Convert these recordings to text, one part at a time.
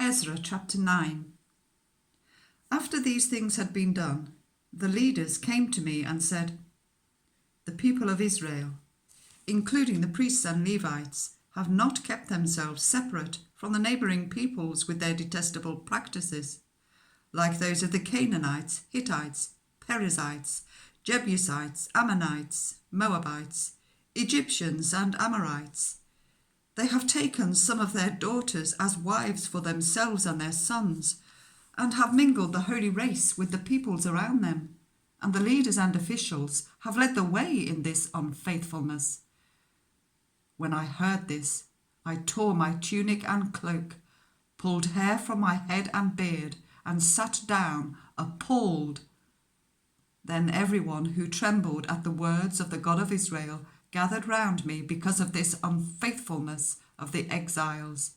Ezra chapter 9. After these things had been done, the leaders came to me and said, "The people of Israel, including the priests and Levites, have not kept themselves separate from the neighbouring peoples with their detestable practices, like those of the Canaanites, Hittites, Perizzites, Jebusites, Ammonites, Moabites, Egyptians, and Amorites. They have taken some of their daughters as wives for themselves and their sons, and have mingled the holy race with the peoples around them, and the leaders and officials have led the way in this unfaithfulness." When I heard this, I tore my tunic and cloak, pulled hair from my head and beard, and sat down, appalled. Then everyone who trembled at the words of the God of Israel gathered round me because of this unfaithfulness of the exiles,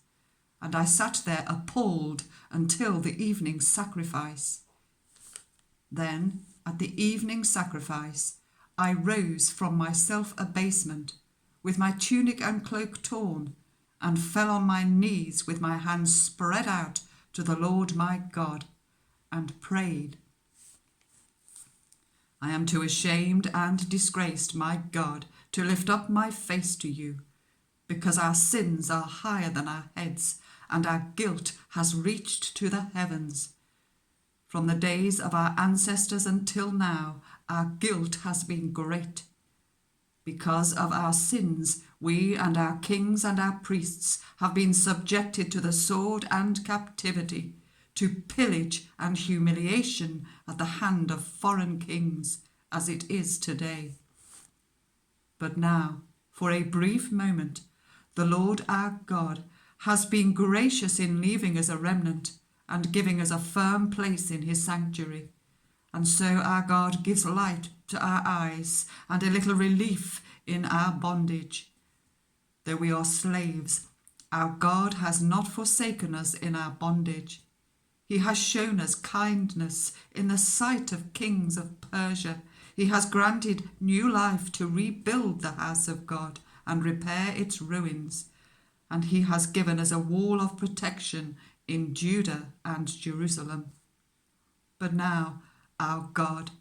and I sat there appalled until the evening sacrifice. Then, at the evening sacrifice, I rose from my self-abasement, with my tunic and cloak torn, and fell on my knees with my hands spread out to the Lord my God, and prayed. "I am too ashamed and disgraced, my God, to lift up my face to you, because our sins are higher than our heads, and our guilt has reached to the heavens. From the days of our ancestors until now, our guilt has been great. Because of our sins, we and our kings and our priests have been subjected to the sword and captivity, to pillage and humiliation at the hand of foreign kings, as it is today. But now, for a brief moment, the Lord our God has been gracious in leaving us a remnant and giving us a firm place in his sanctuary. And so our God gives light to our eyes and a little relief in our bondage. Though we are slaves, our God has not forsaken us in our bondage. He has shown us kindness in the sight of kings of Persia. He has granted new life to rebuild the house of God and repair its ruins. And he has given us a wall of protection in Judah and Jerusalem. But now, our God,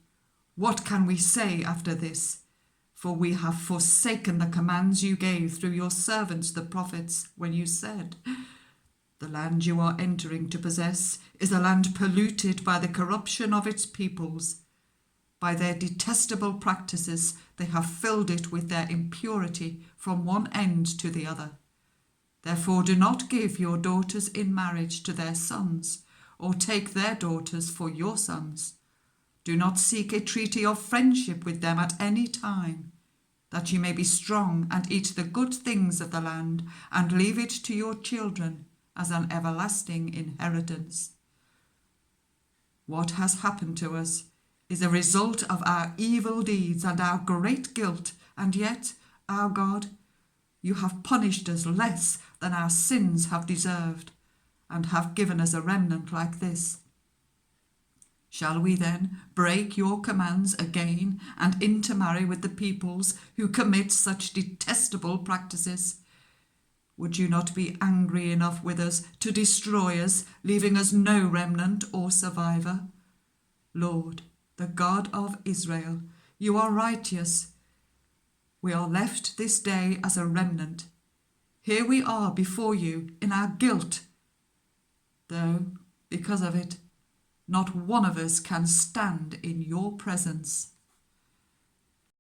what can we say after this? For we have forsaken the commands you gave through your servants the prophets, when you said, 'The land you are entering to possess is a land polluted by the corruption of its peoples. By their detestable practices they have filled it with their impurity from one end to the other. Therefore do not give your daughters in marriage to their sons, or take their daughters for your sons. Do not seek a treaty of friendship with them at any time, that you may be strong and eat the good things of the land, and leave it to your children as an everlasting inheritance.' What has happened to us is a result of our evil deeds and our great guilt, and yet, our God, you have punished us less than our sins have deserved, and have given us a remnant like this. Shall we then break your commands again and intermarry with the peoples who commit such detestable practices? Would you not be angry enough with us to destroy us, leaving us no remnant or survivor? Lord, the God of Israel, you are righteous. We are left this day as a remnant. Here we are before you in our guilt, though, because of it, not one of us can stand in your presence."